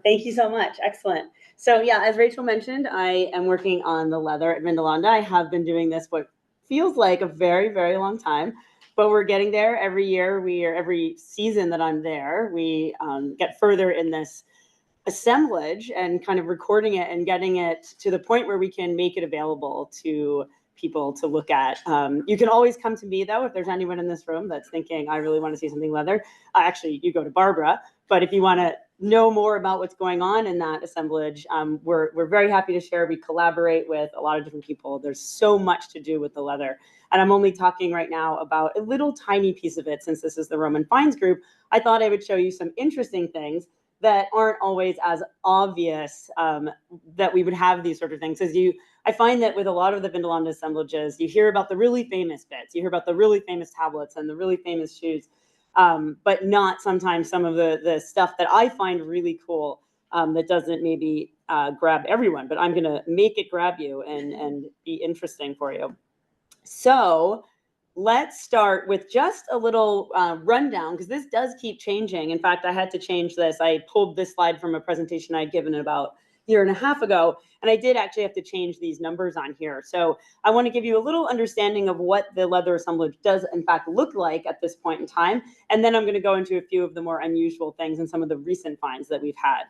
Thank you so much. Excellent. So yeah, as Rachel mentioned, I am working on the leather at Vindolanda. I have been doing this what feels like a very, very long time, but we're getting there every year. Every season that I'm there, we get further in this assemblage and kind of recording it and getting it to the point where we can make it available to people to look at. You can always come to me though, if there's anyone in this room that's thinking, I really want to see something leather. Actually, you go to Barbara, but if you want to know more about what's going on in that assemblage, we're very happy to share. We collaborate with a lot of different people. There's so much to do with the leather. And I'm only talking right now about a little tiny piece of it. Since this is the Roman Finds group, I thought I would show you some interesting things that aren't always as obvious, that we would have these sort of things. I find that with a lot of the Vindolanda assemblages, you hear about the really famous bits, you hear about the really famous tablets and the really famous shoes, but not sometimes some of the stuff that I find really cool, that doesn't maybe grab everyone, but I'm gonna make it grab you and be interesting for you. So let's start with just a little rundown, because this does keep changing. In fact, I had to change this. I pulled this slide from a presentation I'd given about a year and a half ago, and I did actually have to change these numbers on here. So I want to give you a little understanding of what the leather assemblage does in fact look like at this point in time, and then I'm going to go into a few of the more unusual things and some of the recent finds that we've had.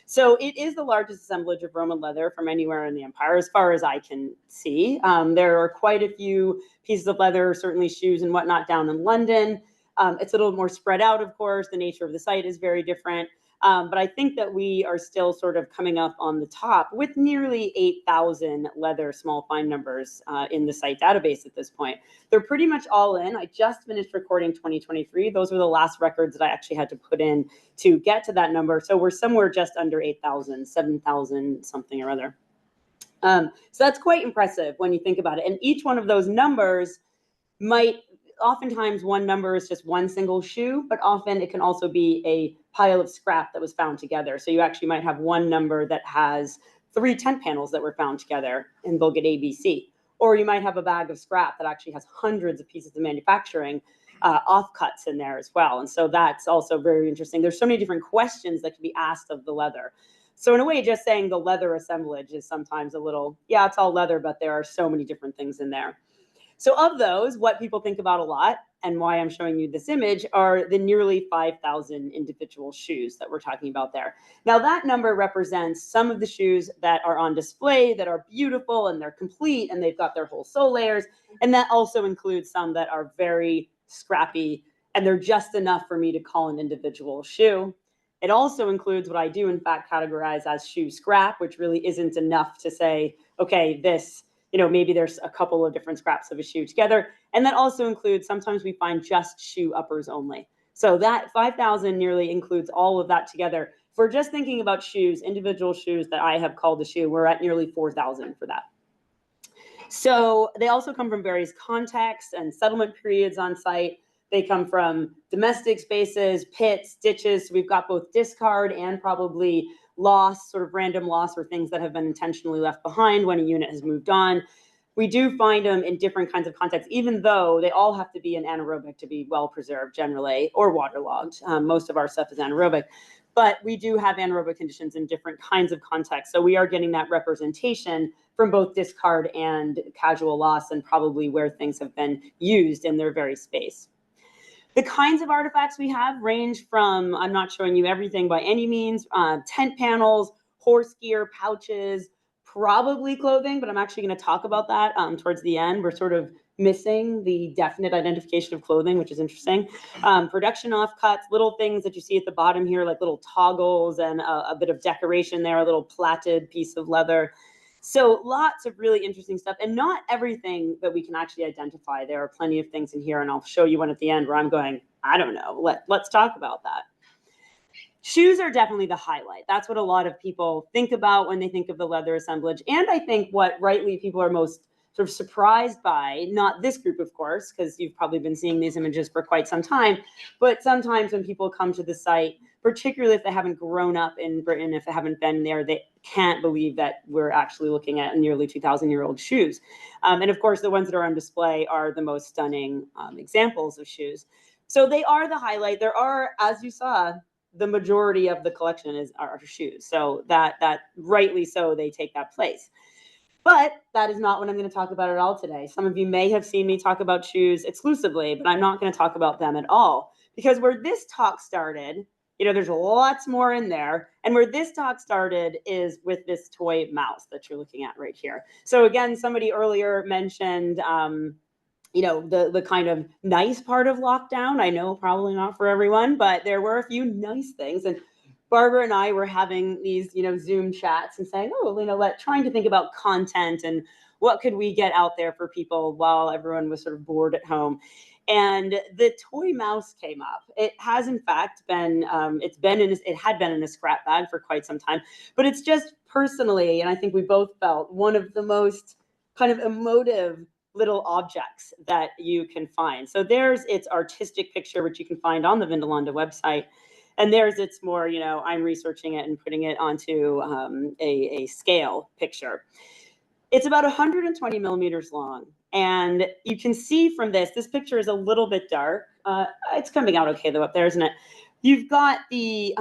So it is the largest assemblage of Roman leather from anywhere in the empire, as far as I can see. There are quite a few pieces of leather, certainly shoes and whatnot, down in London. It's a little more spread out, of course. The nature of the site is very different. But I think that we are still sort of coming up on the top with nearly 8,000 leather small find numbers in the site database at this point. They're pretty much all in. I just finished recording 2023. Those were the last records that I actually had to put in to get to that number. So we're somewhere just under 8,000, 7,000 something or other. So that's quite impressive when you think about it. And each one of those numbers oftentimes one number is just one single shoe, but often it can also be a pile of scrap that was found together. So you actually might have one number that has 3 tent panels that were found together, and they'll get ABC. Or you might have a bag of scrap that actually has hundreds of pieces of manufacturing offcuts in there as well. And so that's also very interesting. There's so many different questions that can be asked of the leather. So in a way, just saying the leather assemblage is sometimes a little, yeah, it's all leather, but there are so many different things in there. So of those, what people think about a lot, and why I'm showing you this image, are the nearly 5,000 individual shoes that we're talking about there. Now that number represents some of the shoes that are on display that are beautiful and they're complete and they've got their whole sole layers. And that also includes some that are very scrappy and they're just enough for me to call an individual shoe. It also includes what I do in fact categorize as shoe scrap, which really isn't enough to say, okay, this, maybe there's a couple of different scraps of a shoe together. And that also includes, sometimes we find just shoe uppers only. So that 5,000 nearly includes all of that together. If we're just thinking about shoes, individual shoes that I have called a shoe, we're at nearly 4,000 for that. So they also come from various contexts and settlement periods on site. They come from domestic spaces, pits, ditches. So we've got both discard and probably loss, sort of random loss, or things that have been intentionally left behind when a unit has moved on. We do find them in different kinds of contexts, even though they all have to be in anaerobic to be well preserved generally, or waterlogged. Most of our stuff is anaerobic, but we do have anaerobic conditions in different kinds of contexts. So we are getting that representation from both discard and casual loss, and probably where things have been used in their very space. The kinds of artifacts we have range from, I'm not showing you everything by any means, tent panels, horse gear, pouches, probably clothing, but I'm actually going to talk about that towards the end. We're sort of missing the definite identification of clothing, which is interesting. Production offcuts, little things that you see at the bottom here, like little toggles and a bit of decoration there, a little plaited piece of leather. So lots of really interesting stuff, and not everything that we can actually identify. There are plenty of things in here, and I'll show you one at the end where I'm going, I don't know, let's talk about that. Shoes are definitely the highlight. That's what a lot of people think about when they think of the leather assemblage. And I think what rightly people are most sort of surprised by, not this group, of course, because you've probably been seeing these images for quite some time, but sometimes when people come to the site, particularly if they haven't grown up in Britain, if they haven't been there, they can't believe that we're actually looking at nearly 2,000-year-old shoes. And of course, the ones that are on display are the most stunning examples of shoes. So they are the highlight. There are, as you saw, the majority of the collection are shoes. So that rightly so, they take that place. But that is not what I'm going to talk about at all today. Some of you may have seen me talk about shoes exclusively, but I'm not going to talk about them at all, because where this talk started, there's lots more in there. And where this talk started is with this toy mouse that you're looking at right here. So again, somebody earlier mentioned, the kind of nice part of lockdown. I know probably not for everyone, but there were a few nice things. And Barbara and I were having these, Zoom chats and saying, trying to think about content and what could we get out there for people while everyone was sort of bored at home. And the toy mouse came up. It has, in fact, been, it had been in a scrap bag for quite some time, but it's just personally, and I think we both felt, one of the most kind of emotive little objects that you can find. So there's its artistic picture, which you can find on the Vindolanda website. And there's its more, I'm researching it and putting it onto a scale picture. It's about 120 millimeters long. And you can see from this picture is a little bit dark. It's coming out okay though up there, isn't it? You've got the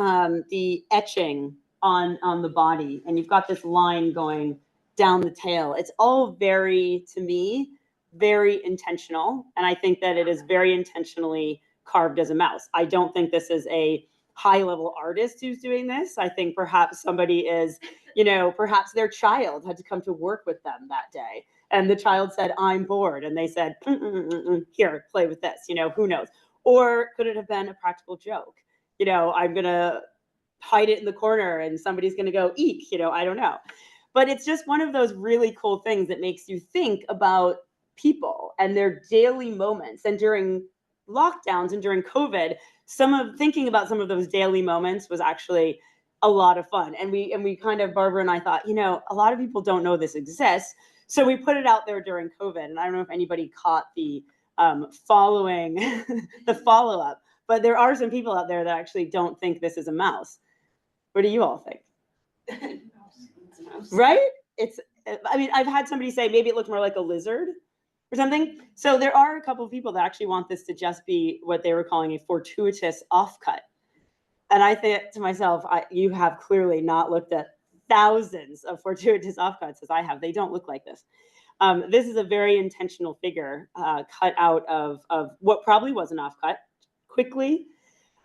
etching on the body, and you've got this line going down the tail. It's all very, to me, very intentional. And I think that it is very intentionally carved as a mouse. I don't think this is a high-level artist who's doing this. I think perhaps somebody is, perhaps their child had to come to work with them that day. And the child said, I'm bored. And they said, here, play with this, who knows? Or could it have been a practical joke? I'm going to hide it in the corner and somebody's going to go, eek, I don't know. But it's just one of those really cool things that makes you think about people and their daily moments. And during lockdowns and during COVID, thinking about some of those daily moments was actually a lot of fun. And we kind of, Barbara and I thought, a lot of people don't know this exists. So we put it out there during COVID. And I don't know if anybody caught the following, the follow-up, but there are some people out there that actually don't think this is a mouse. What do you all think? It's a mouse. Right? I've had somebody say maybe it looks more like a lizard or something. So there are a couple of people that actually want this to just be what they were calling a fortuitous offcut. And I think to myself, you have clearly not looked at thousands of fortuitous offcuts as I have. They don't look like this. This is a very intentional figure cut out of what probably was an offcut quickly.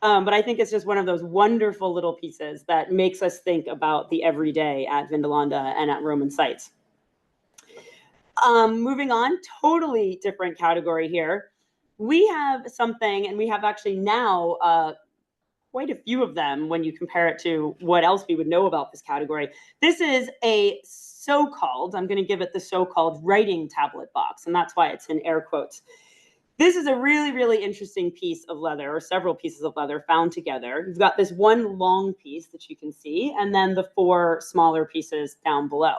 But I think it's just one of those wonderful little pieces that makes us think about the everyday at Vindolanda and at Roman sites. Moving on, totally different category here. We have something, and we have actually now quite a few of them when you compare it to what else we would know about this category. This is a so-called, I'm going to give it the so-called writing tablet box, and that's why it's in air quotes. This is a really, really interesting piece of leather, or several pieces of leather found together. You've got this one long piece that you can see, and then the 4 smaller pieces down below.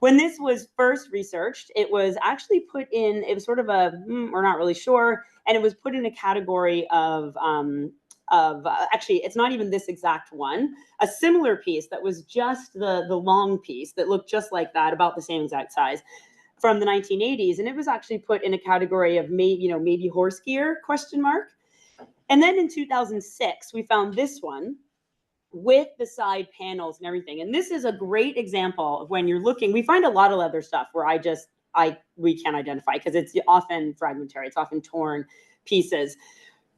When this was first researched, it was actually put in, it was sort of we're not really sure, and it was put in a category of actually, it's not even this exact one, a similar piece that was just the long piece that looked just like that, about the same exact size, from the 1980s. And it was actually put in a category of maybe horse gear, ? And then in 2006, we found this one with the side panels and everything. And this is a great example of when you're looking, we find a lot of leather stuff where we can't identify because it's often fragmentary, it's often torn pieces.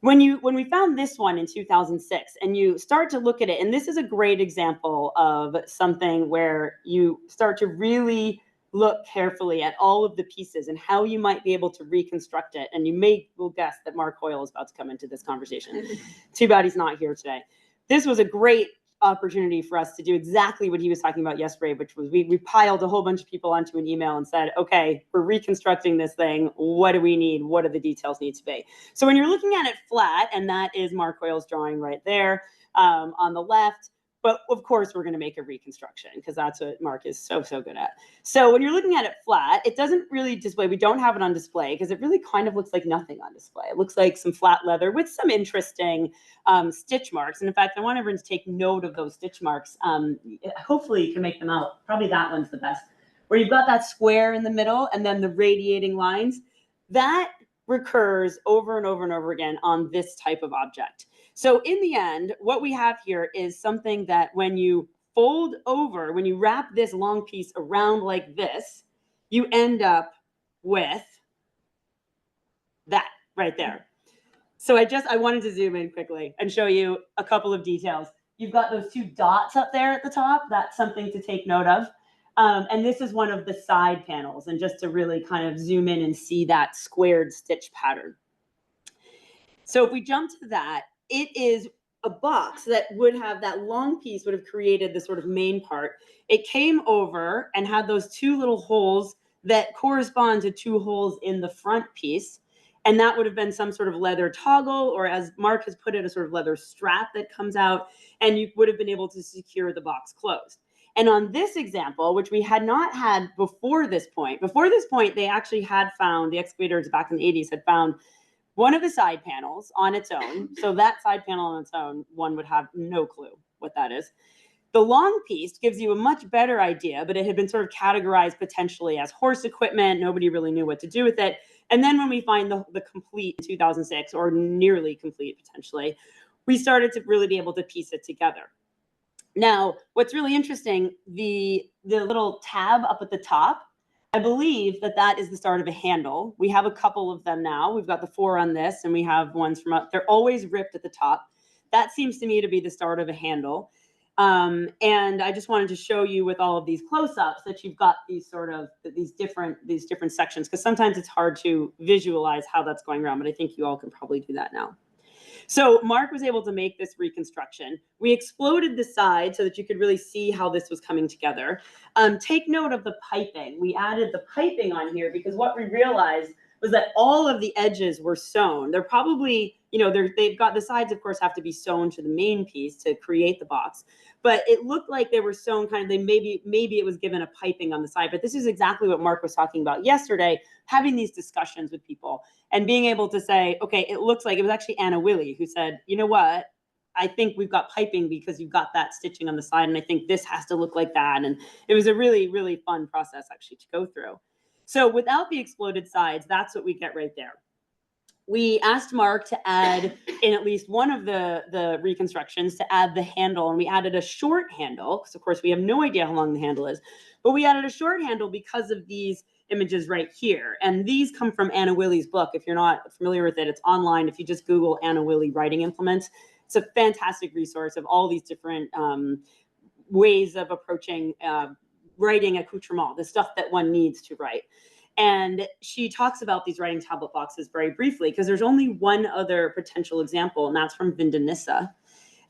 When we found this one in 2006 and you start to look at it, and this is a great example of something where you start to really look carefully at all of the pieces and how you might be able to reconstruct it. And you will guess that Mark Hoyle is about to come into this conversation. Too bad he's not here today. This was a great opportunity for us to do exactly what he was talking about yesterday, which was we piled a whole bunch of people onto an email and said, okay, we're reconstructing this thing. What do we need? What do the details need to be? So when you're looking at it flat, and that is Mark Hoyle's drawing right there on the left, but of course we're going to make a reconstruction because that's what Mark is so good at. So when you're looking at it flat, it doesn't really display. We don't have it on display because it really kind of looks like nothing on display. It looks like some flat leather with some interesting stitch marks. And in fact, I want everyone to take note of those stitch marks. Hopefully you can make them out. Probably that one's the best. Where you've got that square in the middle and then the radiating lines. That recurs over and over and over again on this type of object. So in the end, what we have here is something that when you fold over, when you wrap this long piece around like this, you end up with that right there. So I wanted to zoom in quickly and show you a couple of details. You've got those two dots up there at the top. That's something to take note of. And this is one of the side panels, and just to really kind of zoom in and see that squared stitch pattern. So if we jump to that, it is a box that would have that long piece would have created the sort of main part. It came over and had those two little holes that correspond to two holes in the front piece. And that would have been some sort of leather toggle, or as Mark has put it, a sort of leather strap that comes out, and you would have been able to secure the box closed. And on this example, which we had not had before this point, they actually had found, the excavators back in the 80s had found one of the side panels on its own. So that side panel on its own, one would have no clue what that is. The long piece gives you a much better idea, but it had been sort of categorized potentially as horse equipment. Nobody really knew what to do with it. And then when we find the complete in 2006, or nearly complete potentially, we started to really be able to piece it together. Now, what's really interesting, the little tab up at the top, I believe that is the start of a handle. We have a couple of them now. We've got the 4 on this, and we have ones from up. They're always ripped at the top. That seems to me to be the start of a handle. And I just wanted to show you with all of these close-ups that you've got these sort of these different sections, because sometimes it's hard to visualize how that's going around, but I think you all can probably do that now. So Mark was able to make this reconstruction. We exploded the side so that you could really see how this was coming together. Take note of the piping. We added the piping on here because what we realized was that all of the edges were sewn. They're probably, they've got the sides, of course, have to be sewn to the main piece to create the box. But it looked like they were sewn kind of, maybe it was given a piping on the side. But this is exactly what Mark was talking about yesterday, having these discussions with people and being able to say, okay, it looks like, it was actually Anna Willie who said, you know what? I think we've got piping because you've got that stitching on the side, and I think this has to look like that. And it was a really, really fun process actually to go through. So without the exploded sides, that's what we get right there. We asked Mark to add in at least one of the reconstructions to add the handle, and we added a short handle because of course we have no idea how long the handle is, but we added a short handle because of these images right here. And these come from Anna Willie's book. If you're not familiar with it, it's online. If you just Google Anna Willie writing implements, it's a fantastic resource of all these different ways of approaching writing accoutrement, the stuff that one needs to write. And she talks about these writing tablet boxes very briefly because there's only one other potential example, and that's from Vindolanda.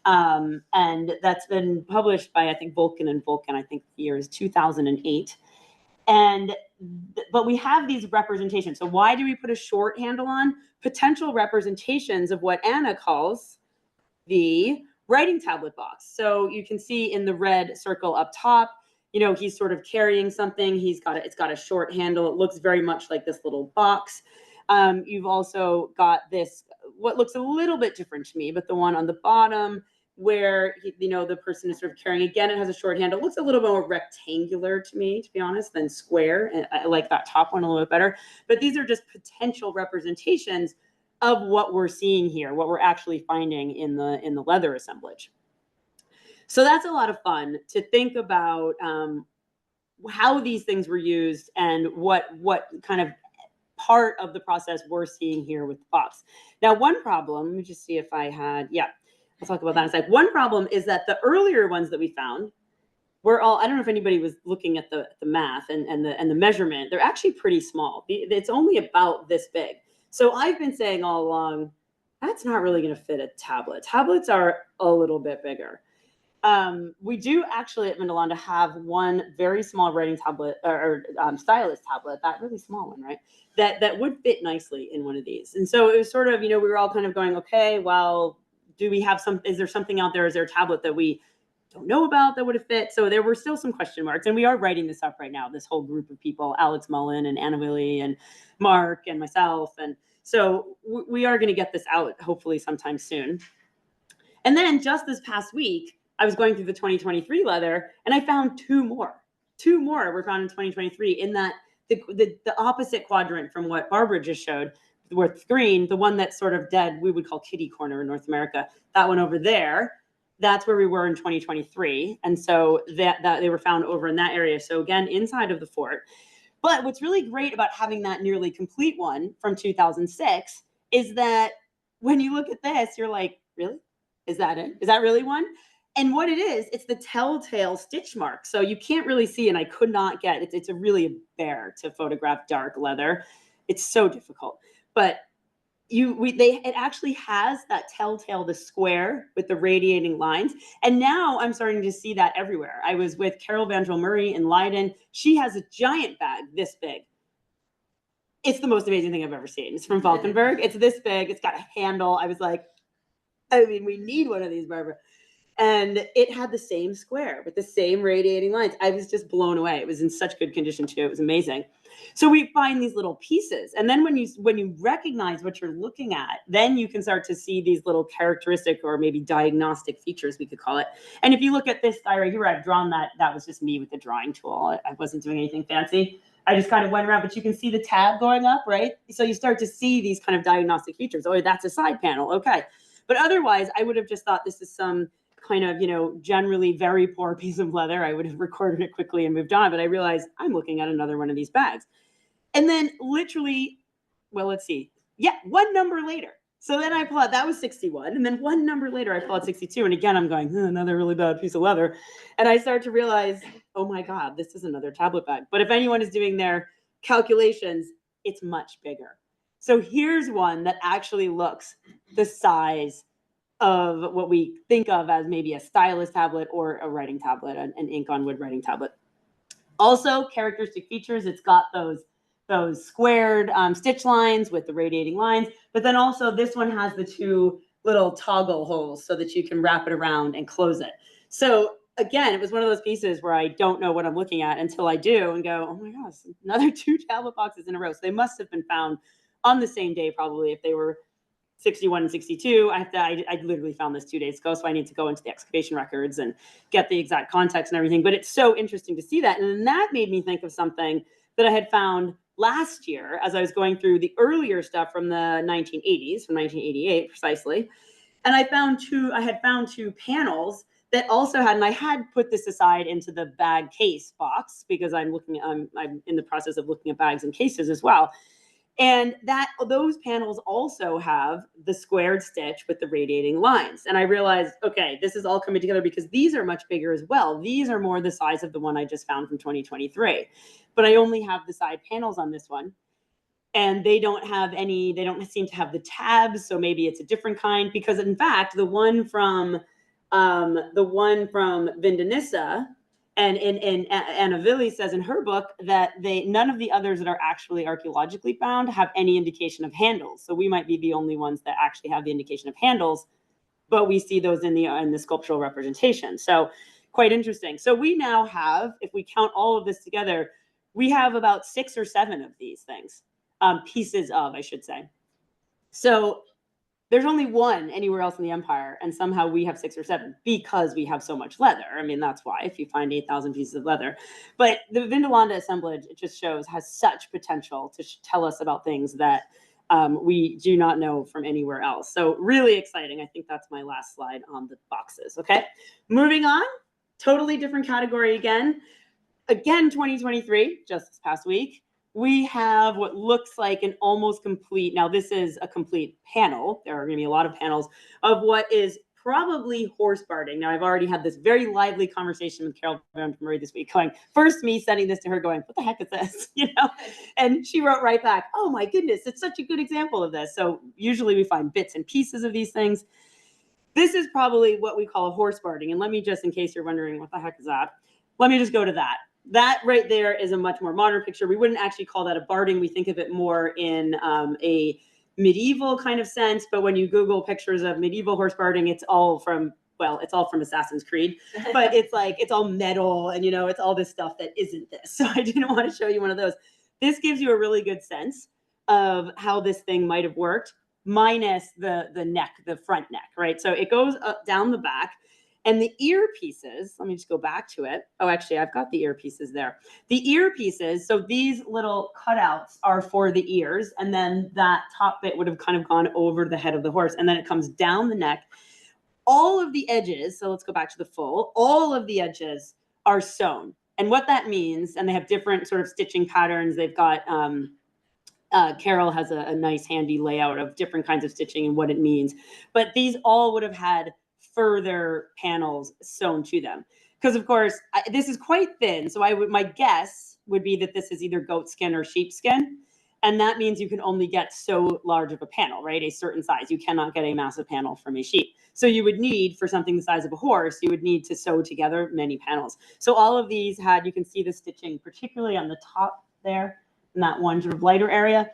And that's been published by, I think, Vulcan and Vulcan. I think the year is 2008. But we have these representations. So why do we put a short handle on? Potential representations of what Anna calls the writing tablet box. So you can see in the red circle up top, he's sort of carrying something. It's got a short handle. It looks very much like this little box. You've also got this, what looks a little bit different to me, but the one on the bottom where, the person is sort of carrying, again, it has a short handle. It looks a little bit more rectangular to me, to be honest, than square. And I like that top one a little bit better. But these are just potential representations of what we're seeing here, what we're actually finding in the leather assemblage. So that's a lot of fun to think about how these things were used and what kind of part of the process we're seeing here with the box. Now, one problem, let me just see if I had, I'll talk about that in a sec. One problem is that the earlier ones that we found were all, I don't know if anybody was looking at the math and the measurement, they're actually pretty small. It's only about this big. So I've been saying all along, that's not really going to fit a tablet. Tablets are a little bit bigger. We do actually at Vindolanda have one very small writing tablet or stylus tablet, that really small one, right? That would fit nicely in one of these. And so it was sort of, we were all kind of going, okay, well, is there something out there? Is there a tablet that we don't know about that would have fit? So there were still some question marks, and we are writing this up right now, this whole group of people, Alex Mullen and Anna Willie and Mark and myself. And so we are going to get this out hopefully sometime soon. And then just this past week, I was going through the 2023 leather and I found two more were found in 2023 in that the opposite quadrant from what Barbara just showed. with Greene, the one that's sort of dead, we would call kitty corner in North America, that one over there, that's where we were in 2023. And so that they were found over in that area. So again, inside of the fort. But what's really great about having that nearly complete one from 2006 is that when you look at this, you're like, really? Is that it? Is that really one? And what it is, it's the telltale stitch mark. So you can't really see, and I could not get, it's a really bear to photograph dark leather. It's so difficult. But it actually has that telltale, the square with the radiating lines. And now I'm starting to see that everywhere. I was with Carol Vandrell Murray in Leiden. She has a giant bag this big. It's the most amazing thing I've ever seen. It's from Falkenberg. It's this big. It's got a handle. I was like, I mean, we need one of these, Barbara. And it had the same square with the same radiating lines. I was just blown away. It was in such good condition too. It was amazing. So we find these little pieces. And then when you recognize what you're looking at, then you can start to see these little characteristic or maybe diagnostic features, we could call it. And if you look at this guy right here, I've drawn that was just me with the drawing tool. I wasn't doing anything fancy. I just kind of went around, but you can see the tab going up, right? So you start to see these kind of diagnostic features. Oh, that's a side panel. Okay. But otherwise, I would have just thought this is some kind of, generally very poor piece of leather. I would have recorded it quickly and moved on, but I realized I'm looking at another one of these bags. And then literally, well, let's see. Yeah, one number later. So then I pull out, that was 61. And then one number later, I pull out 62. And again, I'm going, another really bad piece of leather. And I start to realize, oh my God, this is another tablet bag. But if anyone is doing their calculations, it's much bigger. So here's one that actually looks the size of what we think of as maybe a stylus tablet or a writing tablet, an ink on wood writing tablet. Also, characteristic features, it's got those squared stitch lines with the radiating lines, but then also this one has the two little toggle holes so that you can wrap it around and close it. So again, it was one of those pieces where I don't know what I'm looking at until I do and go, oh my gosh, another 2 tablet boxes in a row. So they must have been found on the same day, probably, if they were 61 and 62. I literally found this 2 days ago, so I need to go into the excavation records and get the exact context and everything. But it's so interesting to see that. And then that made me think of something that I had found last year as I was going through the earlier stuff from the 1980s, from 1988 precisely. And I had found two panels that also had, and I had put this aside into the bag case box because I'm in the process of looking at bags and cases as well. And those panels also have the squared stitch with the radiating lines. And I realized, okay, this is all coming together because these are much bigger as well. These are more the size of the one I just found from 2023. But I only have the side panels on this one. And they don't seem to have the tabs. So maybe it's a different kind, because in fact, the one from Vindolanda, and Anna Villi says in her book that none of the others that are actually archaeologically found have any indication of handles. So we might be the only ones that actually have the indication of handles, but we see those in the sculptural representation. So quite interesting. So we now have, if we count all of this together, we have about 6 or 7 of these things, pieces of, I should say. So there's only one anywhere else in the empire, and somehow we have 6 or 7 because we have so much leather. I mean, that's why, if you find 8,000 pieces of leather. But the Vindolanda assemblage, it just has such potential to tell us about things that we do not know from anywhere else. So really exciting. I think that's my last slide on the boxes. Okay, moving on, totally different category again. Again, 2023, just this past week. We have what looks like an almost complete, now this is a complete panel. There are going to be a lot of panels of what is probably horse barding. Now, I've already had this very lively conversation with Carol Vandrell Murray this week, first me sending this to her going, what the heck is this? And she wrote right back, oh my goodness, it's such a good example of this. So usually we find bits and pieces of these things. This is probably what we call a horse barding. And let me just, in case you're wondering what the heck is that, let me just go to that. That right there is a much more modern picture. We wouldn't actually call that a barding. We think of it more in a medieval kind of sense. But when you Google pictures of medieval horse barding, it's all from Assassin's Creed. But it's all metal and, it's all this stuff that isn't this. So I didn't want to show you one of those. This gives you a really good sense of how this thing might have worked, minus the neck, the front neck, right? So it goes up down the back. And the earpieces, let me just go back to it. Oh, actually, I've got the earpieces there. The earpieces, so these little cutouts are for the ears, and then that top bit would have kind of gone over the head of the horse, and then it comes down the neck. All of the edges, so let's go back to the full, all of the edges are sewn. And what that means, and they have different sort of stitching patterns. They've got, Carol has a nice handy layout of different kinds of stitching and what it means. But these all would have had further panels sewn to them. Because of course, this is quite thin. So my guess would be that this is either goat skin or sheep skin. And that means you can only get so large of a panel, right? A certain size. You cannot get a massive panel from a sheep. So you would need, for something the size of a horse, you would need to sew together many panels. So all of these had, you can see the stitching, particularly on the top there, in that one sort of lighter area.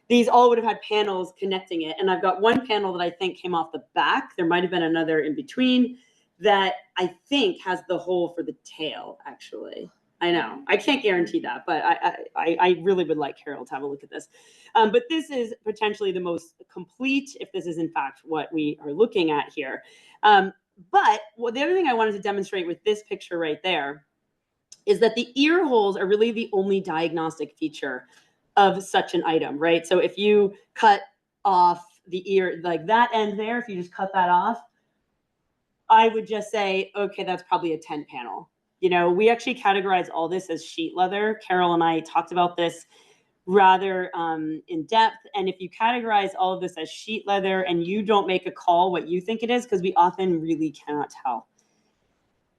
These all would have had panels connecting it. And I've got one panel that I think came off the back. There might have been another in between that I think has the hole for the tail, actually. I know, I can't guarantee that, but I really would like Carol to have a look at this. But this is potentially the most complete, if this is in fact what we are looking at here. But the other thing I wanted to demonstrate with this picture right there is that the ear holes are really the only diagnostic feature of such an item, right? So if you cut off the ear, like that end there, if you just cut that off, I would just say, okay, that's probably a tent panel. You know, we actually categorize all this as sheet leather. Carol and I talked about this rather in depth. And if you categorize all of this as sheet leather and you don't make a call what you think it is, because we often really cannot tell.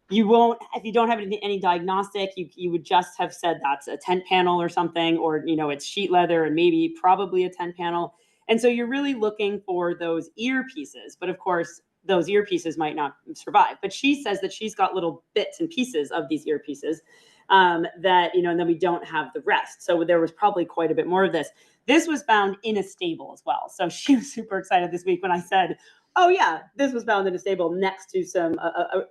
You won't, if you don't have any diagnostic, you would just have said that's a tent panel or something, or, you know, it's sheet leather and maybe probably a tent panel. And so you're really looking for those ear pieces. But of course, those earpieces might not survive. But she says that she's got little bits and pieces of these earpieces that, you know, and then we don't have the rest. So there was probably quite a bit more of this. This was found in a stable as well. So she was super excited this week when I said, oh yeah, this was found in a stable next to some,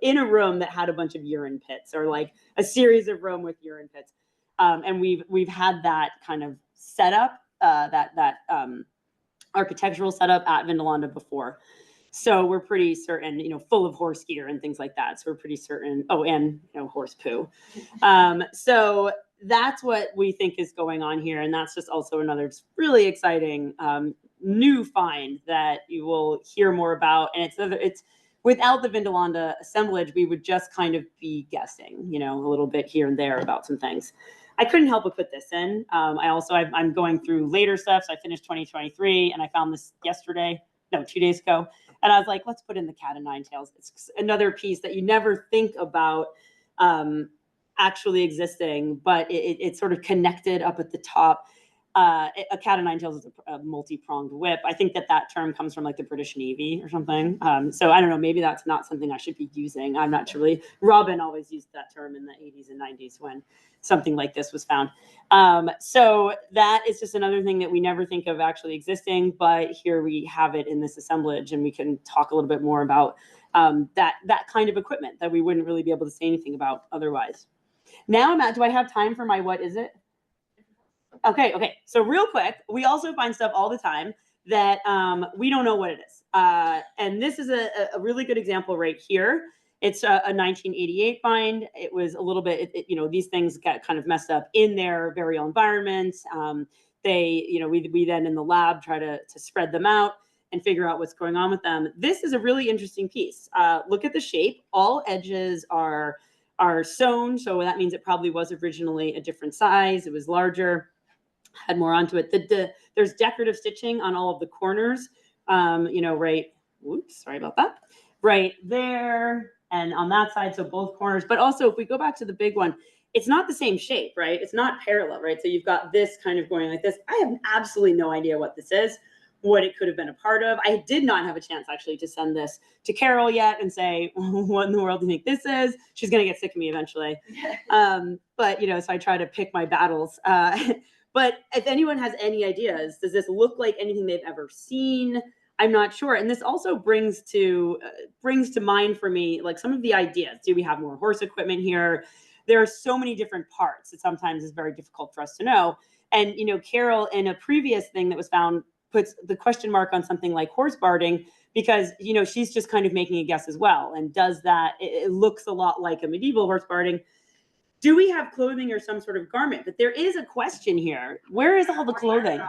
in a room that had a bunch of urine pits, or like a series of room with urine pits. And we've had that kind of setup, that architectural setup at Vindolanda before. So we're pretty certain, you know, full of horse gear and things like that. So we're pretty certain. Oh, and, you know, horse poo. So that's what we think is going on here. And that's just also another really exciting new find that you will hear more about. And it's without the Vindolanda assemblage, we would just kind of be guessing, you know, a little bit here and there about some things. I couldn't help but put this in. I'm going through later stuff. So I finished 2023 and I found this 2 days ago. And I was like, let's put in the cat o' nine tails. It's another piece that you never think about actually existing, but it's sort of connected up at the top. A cat o' nine tails is a multi-pronged whip. I think that term comes from like the British Navy or something. So I don't know, maybe that's not something I should be using. I'm not sure. Robin always used that term in the 80s and 90s when something like this was found. So that is just another thing that we never think of actually existing, but here we have it in this assemblage, and we can talk a little bit more about that kind of equipment that we wouldn't really be able to say anything about otherwise. Now, Matt, do I have time for my what is it? Okay. So real quick, we also find stuff all the time that we don't know what it is. And this is a really good example right here. It's a 1988 find. It was a little bit, you know, these things got kind of messed up in their burial environment. They, you know, we then in the lab try to spread them out and figure out what's going on with them. This is a really interesting piece. Look at the shape. All edges are sewn. So that means it probably was originally a different size. It was larger, had more onto it. There's decorative stitching on all of the corners, you know, right, whoops, sorry about that, right there and on that side, so both corners. But also, if we go back to the big one, it's not the same shape, right? It's not parallel, right? So you've got this kind of going like this. I have absolutely no idea what this is, what it could have been a part of. I did not have a chance actually to send this to Carol yet and say, what in the world do you think this is? She's going to get sick of me eventually. But, you know, so I try to pick my battles. But if anyone has any ideas, does this look like anything they've ever seen? I'm not sure. And this also brings to mind for me, like some of the ideas. Do we have more horse equipment here? There are so many different parts that sometimes is very difficult for us to know. And, you know, Carol, in a previous thing that was found, puts the question mark on something like horse barding because, you know, she's just kind of making a guess as well. And does that, it looks a lot like a medieval horse barding. Do we have clothing or some sort of garment? But there is a question here. Where is all the clothing?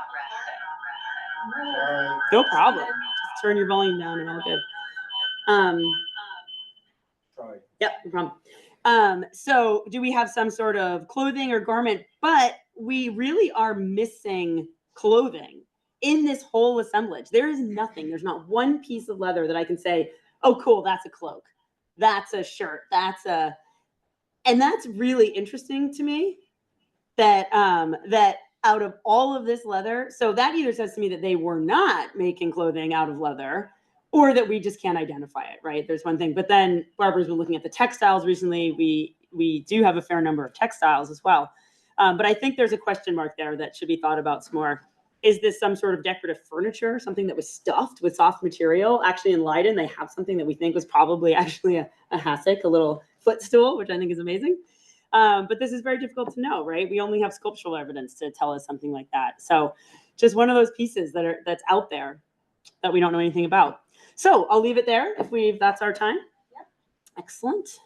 No problem. Just turn your volume down and all good. Sorry. Yep, no problem. So do we have some sort of clothing or garment? But we really are missing clothing in this whole assemblage. There is nothing. There's not one piece of leather that I can say, oh, cool, that's a cloak. That's a shirt. And that's really interesting to me that that out of all of this leather, so that either says to me that they were not making clothing out of leather, or that we just can't identify it, right? There's one thing. But then Barbara's been looking at the textiles recently. We do have a fair number of textiles as well. But I think there's a question mark there that should be thought about some more. Is this some sort of decorative furniture, something that was stuffed with soft material? Actually, in Leiden, they have something that we think was probably actually a hassock, a little footstool, which I think is amazing. But this is very difficult to know, right? We only have sculptural evidence to tell us something like that. So just one of those pieces that's out there that we don't know anything about. So I'll leave it there if that's our time. Yep. Excellent.